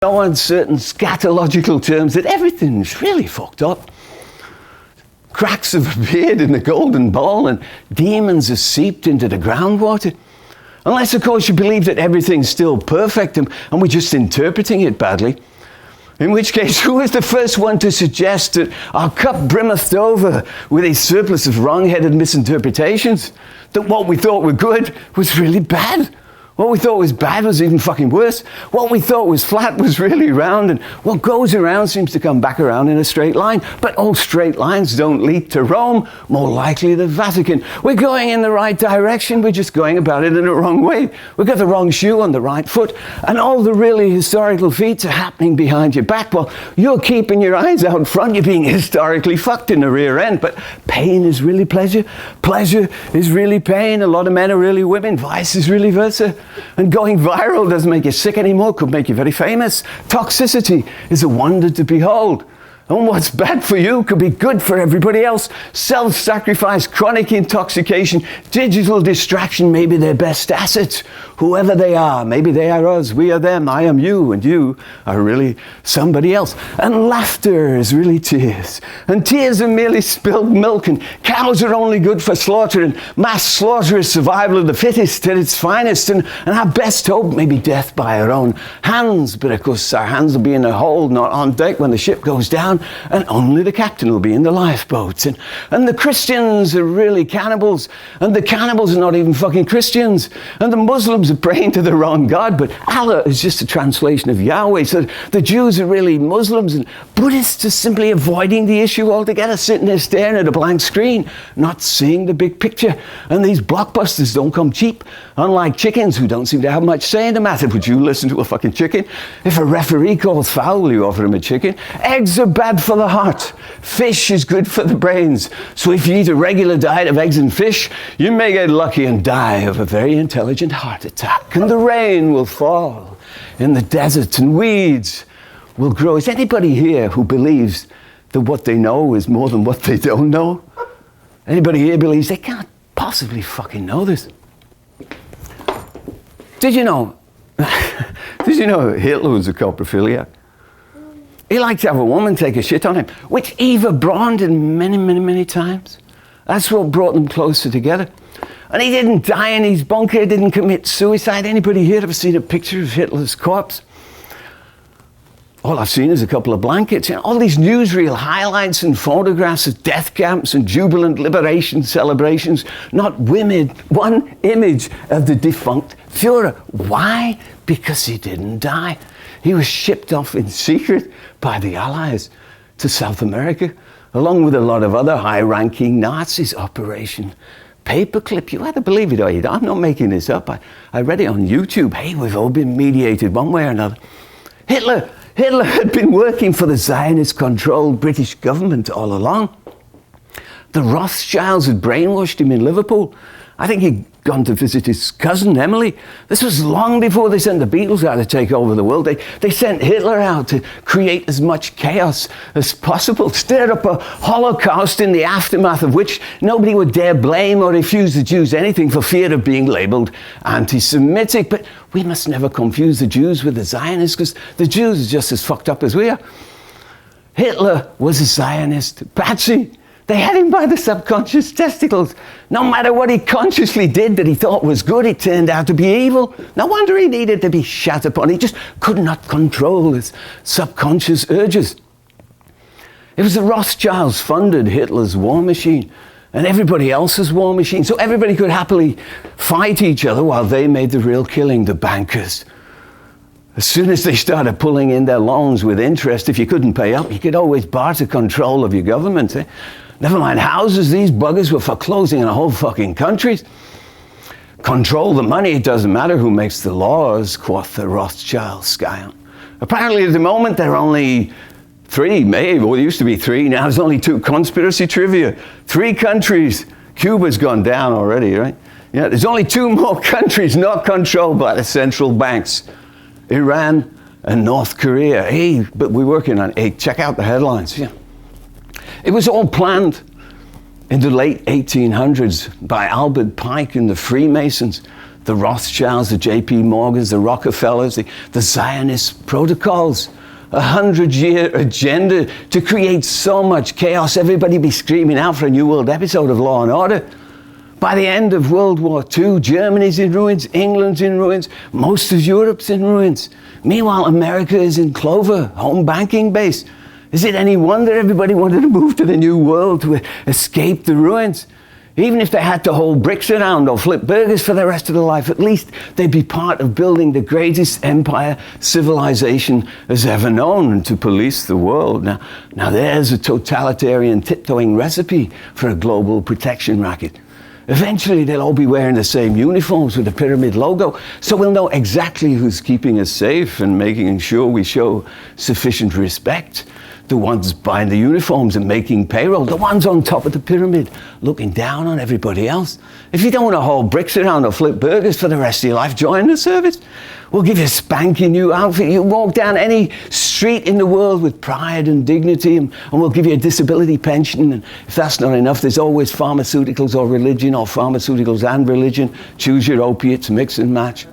know in certain scatological terms that everything's really fucked up. Cracks have appeared in the golden ball and demons have seeped into the groundwater. Unless, of course, you believe that everything's still perfect and we're just interpreting it badly. In which case, who is the first one to suggest that our cup brimmeth over with a surplus of wrong-headed misinterpretations? That what we thought were good was really bad? What we thought was bad was even fucking worse. What we thought was flat was really round, and what goes around seems to come back around in a straight line. But all straight lines don't lead to Rome, more likely the Vatican. We're going in the right direction, we're just going about it in the wrong way. We've got the wrong shoe on the right foot, and all the really historical feats are happening behind your back. Well, you're keeping your eyes out front, you're being historically fucked in the rear end. But pain is really pleasure, pleasure is really pain. A lot of men are really women, vice is really versa. And going viral doesn't make you sick anymore, could make you very famous. Toxicity is a wonder to behold. And what's bad for you could be good for everybody else. Self-sacrifice, chronic intoxication, digital distraction may be their best assets. Whoever they are, maybe they are us, we are them, I am you, and you are really somebody else. And laughter is really tears. And tears are merely spilled milk, and cows are only good for slaughter, and mass slaughter is survival of the fittest at its finest, and our best hope may be death by our own hands. But of course our hands will be in a hold, not on deck when the ship goes down, and only the captain will be in the lifeboats. And the Christians are really cannibals, and the cannibals are not even fucking Christians, and the Muslims are praying to the wrong God, but Allah is just a translation of Yahweh. So the Jews are really Muslims, and Buddhists are simply avoiding the issue altogether, sitting there staring at a blank screen, not seeing the big picture. And these blockbusters don't come cheap, unlike chickens who don't seem to have much say in the matter. Would you listen to a fucking chicken? If a referee calls foul, you offer him a chicken. Eggs are bad for the heart. Fish is good for the brains. So if you eat a regular diet of eggs and fish, you may get lucky and die of a very intelligent heart attack. And the rain will fall in the desert and weeds will grow. Is anybody here who believes that what they know is more than what they don't know? Anybody here believes they can't possibly fucking know this? Did you know Hitler was a coprophiliac? He liked to have a woman take a shit on him, which Eva Braun did many, many, many times. That's what brought them closer together. And he didn't die in his bunker, didn't commit suicide. Anybody here ever seen a picture of Hitler's corpse? All I've seen is a couple of blankets. All these newsreel highlights and photographs of death camps and jubilant liberation celebrations, not one image of the defunct Führer. Why? Because he didn't die. He was shipped off in secret by the Allies to South America, along with a lot of other high-ranking Nazis. Operation Paperclip. You had to believe it or you don't. I'm not making this up. I read it on YouTube. Hey, we've all been mediated one way or another. Hitler had been working for the Zionist-controlled British government all along. The Rothschilds had brainwashed him in Liverpool. I think he'd gone to visit his cousin, Emily. This was long before they sent the Beatles out to take over the world. They sent Hitler out to create as much chaos as possible, stir up a Holocaust in the aftermath of which nobody would dare blame or refuse the Jews anything for fear of being labeled anti-Semitic. But we must never confuse the Jews with the Zionists, because the Jews are just as fucked up as we are. Hitler was a Zionist patsy. They had him by the subconscious testicles. No matter what he consciously did that he thought was good, it turned out to be evil. No wonder he needed to be shat upon. He just could not control his subconscious urges. It was the Rothschilds funded Hitler's war machine and everybody else's war machine, so everybody could happily fight each other while they made the real killing, the bankers. As soon as they started pulling in their loans with interest, if you couldn't pay up, you could always barter control of your government. Never mind houses, these buggers were foreclosing in a whole fucking countries. Control the money, it doesn't matter who makes the laws, quoth the Rothschild scion. Apparently at the moment there are only three, maybe, well, there used to be three, now there's only two. Conspiracy trivia, 3 countries. Cuba's gone down already, right? Yeah, there's only 2 more countries not controlled by the central banks. Iran and North Korea. Hey, but we're working on 8. Check out the headlines. Yeah. It was all planned in the late 1800s by Albert Pike and the Freemasons the Rothschilds, the J.P. Morgans, the Rockefellers, the Zionist protocols. 100-year agenda to create so much chaos, everybody be screaming out for a New World episode of Law and Order. By the end of World War II, Germany's in ruins, England's in ruins, most of Europe's in ruins. Meanwhile, America is in clover, home banking base. Is it any wonder everybody wanted to move to the New World to escape the ruins? Even if they had to hold bricks around or flip burgers for the rest of their life, at least they'd be part of building the greatest empire civilization has ever known, and to police the world. Now there's a totalitarian tiptoeing recipe for a global protection racket. Eventually they'll all be wearing the same uniforms with the pyramid logo, so we'll know exactly who's keeping us safe and making sure we show sufficient respect. The ones buying the uniforms and making payroll, the ones on top of the pyramid, looking down on everybody else. If you don't want to haul bricks around or flip burgers for the rest of your life, join the service. We'll give you a spanky new outfit. You walk down any street in the world with pride and dignity, and we'll give you a disability pension. And if that's not enough, there's always pharmaceuticals or religion, or pharmaceuticals and religion. Choose your opiates, mix and match.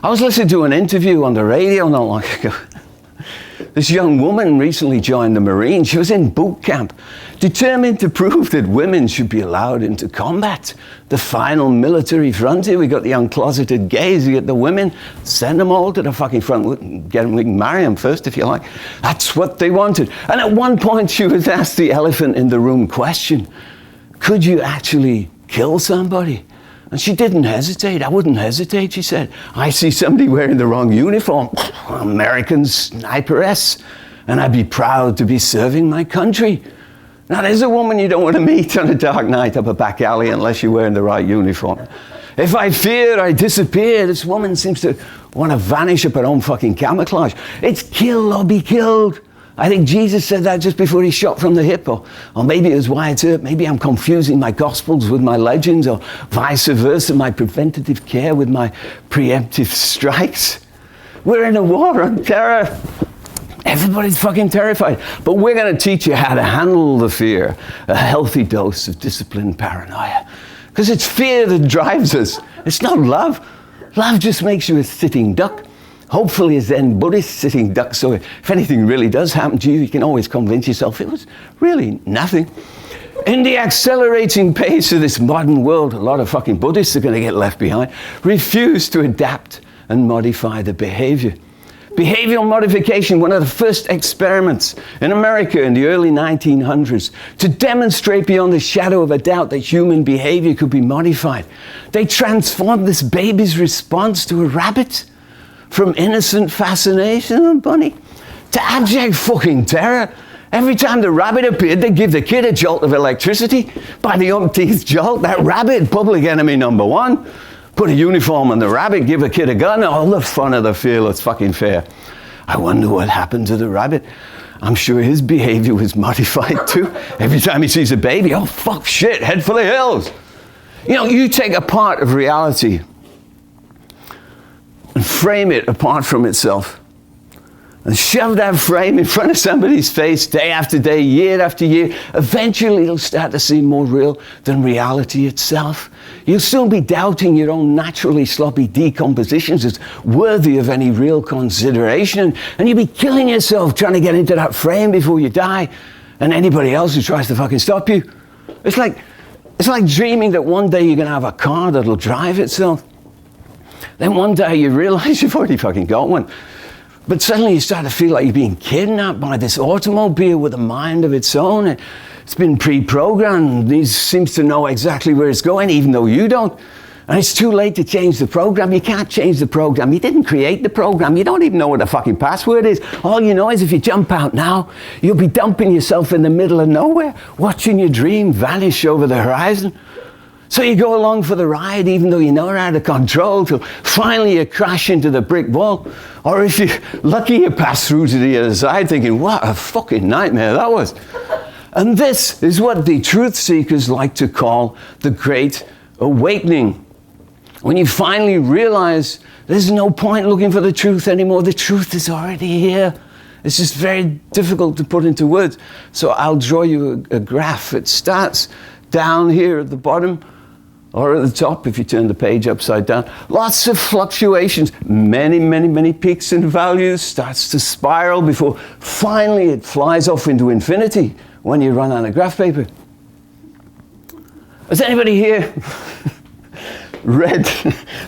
I was listening to an interview on the radio not long ago. This young woman recently joined the Marines. She was in boot camp, determined to prove that women should be allowed into combat. The final military frontier. We got the uncloseted gays, we get the women, send them all to the fucking front. We can marry them first if you like. That's what they wanted. And at one point she was asked the elephant in the room question: could you actually kill somebody? And she didn't hesitate. I wouldn't hesitate, she said. I see somebody wearing the wrong uniform, American sniperess, and I'd be proud to be serving my country. Now, there's a woman you don't want to meet on a dark night up a back alley unless you're wearing the right uniform. If I fear, I disappear. This woman seems to want to vanish up her own fucking camouflage. It's kill or be killed. I think Jesus said that just before he shot from the hip, or maybe it was Wyatt Earp. Maybe I'm confusing my Gospels with my legends, or vice versa, my preventative care with my preemptive strikes. We're in a war on terror. Everybody's fucking terrified. But we're going to teach you how to handle the fear, a healthy dose of disciplined paranoia. Because it's fear that drives us. It's not love. Love just makes you a sitting duck. Hopefully a Zen Buddhist sitting duck, so if anything really does happen to you, you can always convince yourself it was really nothing. In the accelerating pace of this modern world, a lot of fucking Buddhists are going to get left behind, refuse to adapt and modify the behavior. Behavioral modification, one of the first experiments in America in the early 1900s to demonstrate beyond the shadow of a doubt that human behavior could be modified. They transformed this baby's response to a rabbit from innocent fascination and bunny to abject fucking terror. Every time the rabbit appeared, they'd give the kid a jolt of electricity. By the umpteenth jolt, that rabbit, public enemy number one. Put a uniform on the rabbit, give a kid a gun, all the fun of the fearless fucking fair. I wonder what happened to the rabbit. I'm sure his behavior was modified too. Every time he sees a baby, oh fuck, shit, head for the hills. You know, you take a part of reality and frame it apart from itself, and shove that frame in front of somebody's face day after day, year after year, eventually it'll start to seem more real than reality itself. You'll soon be doubting your own naturally sloppy decompositions as worthy of any real consideration, and you'll be killing yourself trying to get into that frame before you die, and anybody else who tries to fucking stop you. It's like dreaming that one day you're going to have a car that'll drive itself. Then one day you realize you've already fucking got one. But suddenly you start to feel like you're being kidnapped by this automobile with a mind of its own. It's been pre-programmed. It seems to know exactly where it's going, even though you don't. And it's too late to change the program. You can't change the program. You didn't create the program. You don't even know what the fucking password is. All you know is if you jump out now, you'll be dumping yourself in the middle of nowhere, watching your dream vanish over the horizon. So you go along for the ride, even though you know you're out of control, till finally you crash into the brick wall. Or if you're lucky, you pass through to the other side thinking, what a fucking nightmare that was. And this is what the truth seekers like to call the Great Awakening. When you finally realize there's no point looking for the truth anymore, the truth is already here. It's just very difficult to put into words. So I'll draw you a graph. It starts down here at the bottom Or at the top, if you turn the page upside down, lots of fluctuations, many, many, many peaks and values, starts to spiral before finally it flies off into infinity when you run out of graph paper. Has anybody here read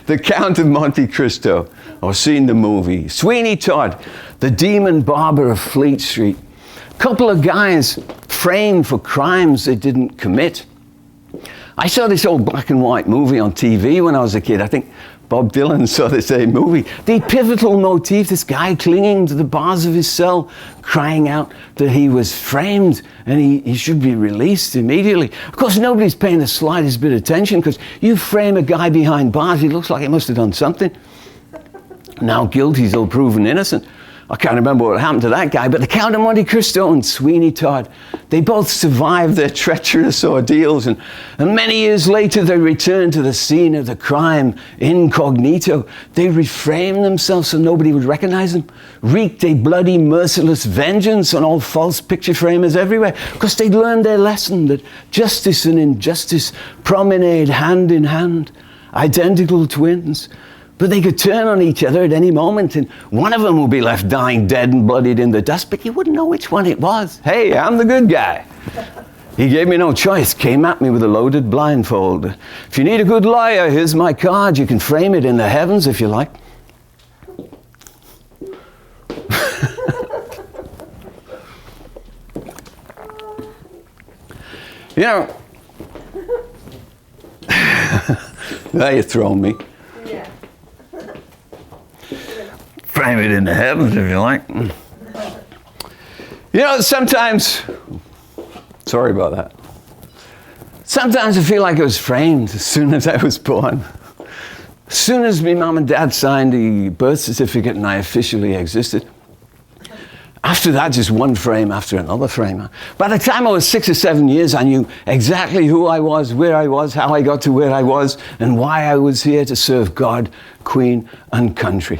The Count of Monte Cristo or seen the movie? Sweeney Todd, the demon barber of Fleet Street. Couple of guys framed for crimes they didn't commit. I saw this old black and white movie on TV when I was a kid. I think Bob Dylan saw the same movie. The pivotal motif, this guy clinging to the bars of his cell, crying out that he was framed and he should be released immediately. Of course, nobody's paying the slightest bit of attention because you frame a guy behind bars, he looks like he must have done something. Now guilty till proven innocent. I can't remember what happened to that guy, but the Count of Monte Cristo and Sweeney Todd, they both survived their treacherous ordeals, and many years later they returned to the scene of the crime incognito. They reframed themselves so nobody would recognize them, wreaked a bloody, merciless vengeance on all false picture framers everywhere, because they'd learned their lesson that justice and injustice promenade hand in hand, identical twins. But they could turn on each other at any moment, and one of them would be left dying dead and bloodied in the dust, but you wouldn't know which one it was. Hey, I'm the good guy. He gave me no choice, came at me with a loaded blindfold. If you need a good liar, here's my card. You can frame it in the heavens if you like. You know, now you're throwing me. Frame it in the heavens if you like. You know, sometimes, sorry about that. Sometimes I feel like I was framed as soon as I was born. As soon as my mom and dad signed the birth certificate and I officially existed. After that, just one frame after another frame. By the time I was 6 or 7 years, I knew exactly who I was, where I was, how I got to where I was, and why I was here to serve God, Queen, and country.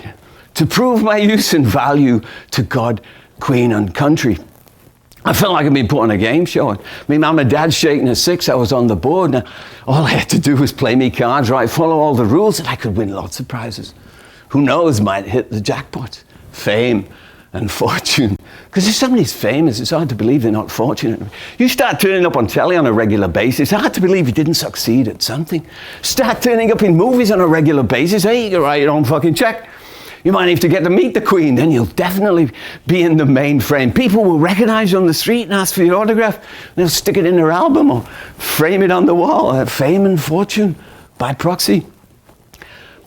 To prove my use and value to God, Queen, and country. I felt like I'd been put on a game show. My mum and dad shaking at 6, I was on the board. Now, all I had to do was play me cards right, follow all the rules, and I could win lots of prizes. Who knows, might hit the jackpot. Fame and fortune. Because if somebody's famous, it's hard to believe they're not fortunate. You start turning up on telly on a regular basis, it's hard to believe you didn't succeed at something. Start turning up in movies on a regular basis, hey, you can write your own fucking check. You might have to get to meet the Queen, then you'll definitely be in the main frame. People will recognize you on the street and ask for your autograph. They'll stick it in their album or frame it on the wall. Fame and fortune by proxy.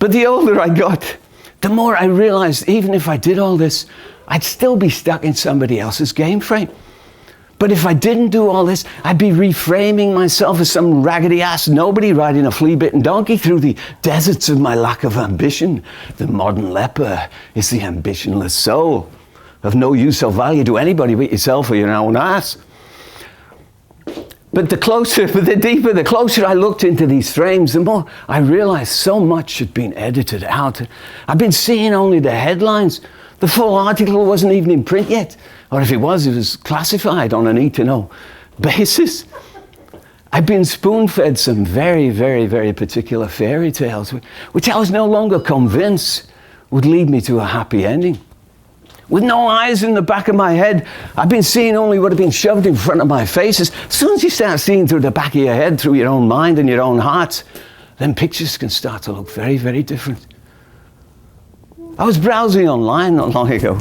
But the older I got, the more I realized even if I did all this, I'd still be stuck in somebody else's game frame. But if I didn't do all this, I'd be reframing myself as some raggedy ass nobody riding a flea-bitten donkey through the deserts of my lack of ambition. The modern leper is the ambitionless soul, of no use or value to anybody but yourself or your own ass. But the closer I looked into these frames, the more I realized so much had been edited out. I've been seeing only the headlines. The full article wasn't even in print yet. Or if it was classified on a need-to-know basis. I've been spoon-fed some very, very, very particular fairy tales, which I was no longer convinced would lead me to a happy ending. With no eyes in the back of my head, I've been seeing only what had been shoved in front of my face. As soon as you start seeing through the back of your head, through your own mind and your own heart, then pictures can start to look very, very different. I was browsing online not long ago.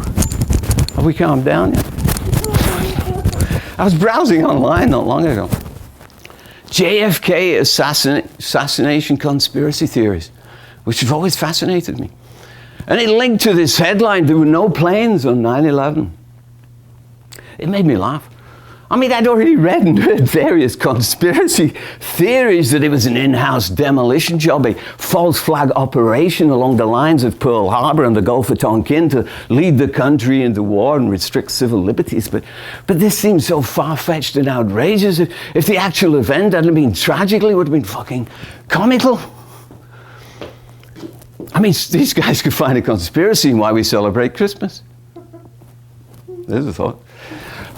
Have we calmed down yet? I was browsing online not long ago. JFK assassination conspiracy theories, which have always fascinated me. And it linked to this headline, there were no planes on 9/11. It made me laugh. I mean, I'd already read and heard various conspiracy theories that it was an in-house demolition job, a false flag operation along the lines of Pearl Harbor and the Gulf of Tonkin to lead the country into war and restrict civil liberties. But this seems so far-fetched and outrageous. If the actual event hadn't been tragically, it would have been fucking comical. I mean, these guys could find a conspiracy in why we celebrate Christmas. There's a thought.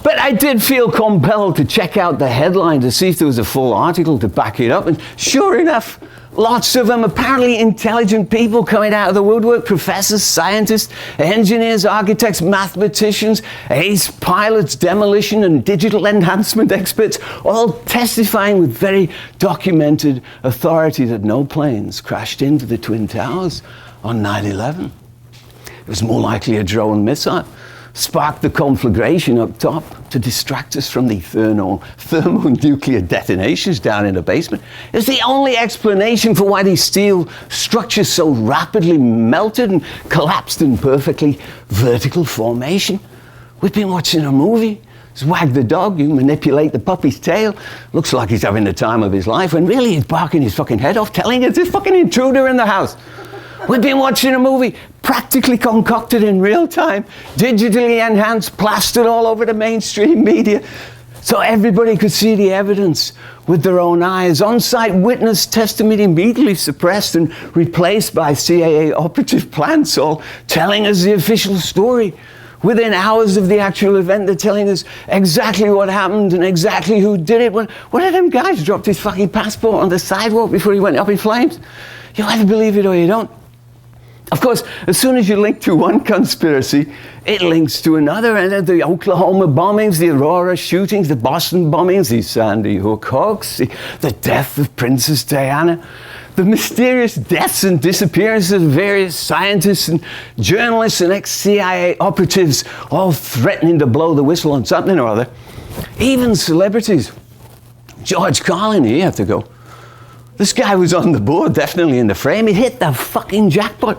But I did feel compelled to check out the headline to see if there was a full article to back it up. And sure enough, lots of them apparently intelligent people coming out of the woodwork, professors, scientists, engineers, architects, mathematicians, ace pilots, demolition and digital enhancement experts, all testifying with very documented authority that no planes crashed into the Twin Towers on 9/11. It was more likely a drone missile sparked the conflagration up top to distract us from the thermonuclear detonations down in the basement. It was the only explanation for why these steel structures so rapidly melted and collapsed in perfectly vertical formation. We've been watching a movie. Just wag the dog, you manipulate the puppy's tail. Looks like he's having the time of his life, when really he's barking his fucking head off, telling us there's a fucking intruder in the house. We've been watching a movie practically concocted in real time, digitally enhanced, plastered all over the mainstream media, so everybody could see the evidence with their own eyes. On-site witness testimony immediately suppressed and replaced by CIA operative plants, all telling us the official story. Within hours of the actual event, they're telling us exactly what happened and exactly who did it. One of them guys dropped his fucking passport on the sidewalk before he went up in flames. You either believe it or you don't. Of course, as soon as you link to one conspiracy, it links to another. And the Oklahoma bombings, the Aurora shootings, the Boston bombings, the Sandy Hook hoax, the death of Princess Diana, the mysterious deaths and disappearances of various scientists and journalists and ex-CIA operatives, all threatening to blow the whistle on something or other. Even celebrities. George Carlin, he had to go. This guy was on the board, definitely in the frame. He hit the fucking jackpot.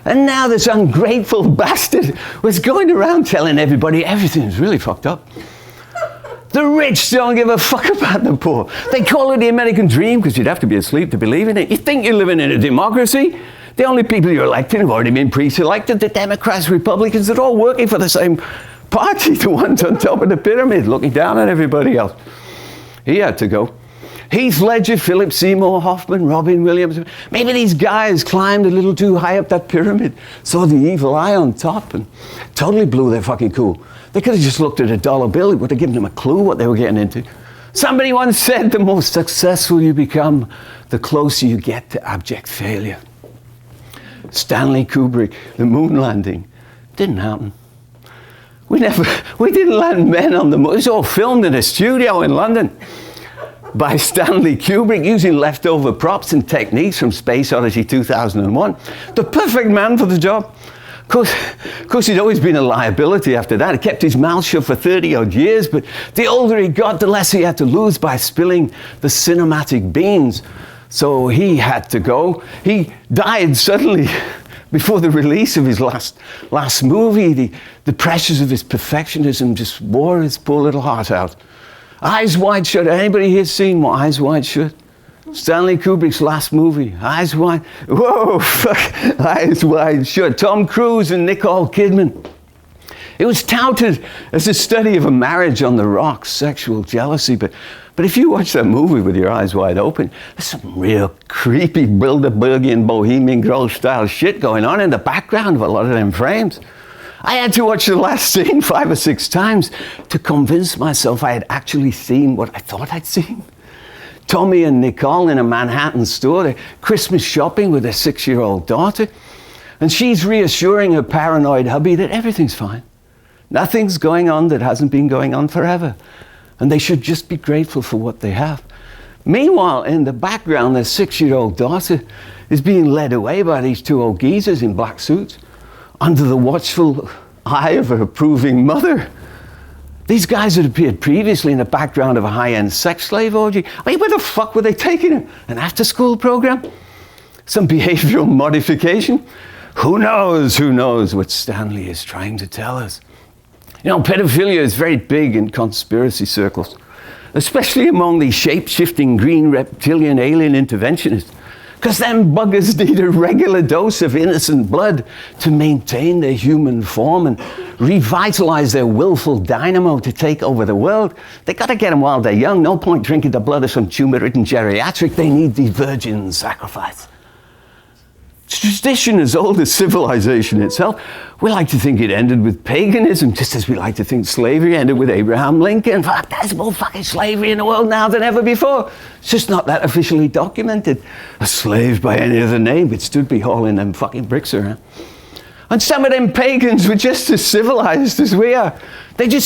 And now this ungrateful bastard was going around telling everybody everything's really fucked up. The rich don't give a fuck about the poor. They call it the American dream because you'd have to be asleep to believe in it. You think you're living in a democracy? The only people you're electing have already been pre-selected. The Democrats, Republicans, they're all working for the same party, the ones on top of the pyramid, looking down at everybody else. He had to go. Heath Ledger, Philip Seymour Hoffman, Robin Williams. Maybe these guys climbed a little too high up that pyramid, saw the evil eye on top, and totally blew their fucking cool. They could have just looked at a dollar bill. It would have given them a clue what they were getting into. Somebody once said, the more successful you become, the closer you get to abject failure. Stanley Kubrick, the moon landing, didn't happen. We didn't land men on the moon. It was all filmed in a studio in London by Stanley Kubrick, using leftover props and techniques from Space Odyssey 2001. The perfect man for the job. Of course, he'd always been a liability after that. He kept his mouth shut for 30-odd years, but the older he got, the less he had to lose by spilling the cinematic beans. So he had to go. He died suddenly before the release of his last movie. The pressures of his perfectionism just wore his poor little heart out. Eyes Wide Shut. Anybody here seen Eyes Wide Shut? Stanley Kubrick's last movie. Eyes Wide. Whoa, fuck. Eyes Wide Shut. Tom Cruise and Nicole Kidman. It was touted as a study of a marriage on the rocks, sexual jealousy. But if you watch that movie with your eyes wide open, there's some real creepy Bilderbergian Bohemian Grove style shit going on in the background of a lot of them frames. I had to watch the last scene 5 or 6 times to convince myself I had actually seen what I thought I'd seen. Tommy and Nicole in a Manhattan store, they're Christmas shopping with their 6-year-old daughter, and she's reassuring her paranoid hubby that everything's fine. Nothing's going on that hasn't been going on forever, and they should just be grateful for what they have. Meanwhile, in the background, their 6-year-old daughter is being led away by these 2 old geezers in black suits, under the watchful eye of her approving mother. These guys had appeared previously in the background of a high-end sex slave orgy. I mean, where the fuck were they taking her? An after-school program? Some behavioral modification? Who knows what Stanley is trying to tell us? You know, pedophilia is very big in conspiracy circles, especially among the shape-shifting green reptilian alien interventionists. Because them buggers need a regular dose of innocent blood to maintain their human form and revitalize their willful dynamo to take over the world. They got to get them while they're young. No point drinking the blood of some tumor-ridden geriatric. They need the virgin sacrifice. It's tradition as old as civilization itself. We like to think it ended with paganism, just as we like to think slavery ended with Abraham Lincoln. Fuck, there's more fucking slavery in the world now than ever before. It's just not that officially documented. A slave by any other name would stood be hauling them fucking bricks around. And some of them pagans were just as civilized as we are. They just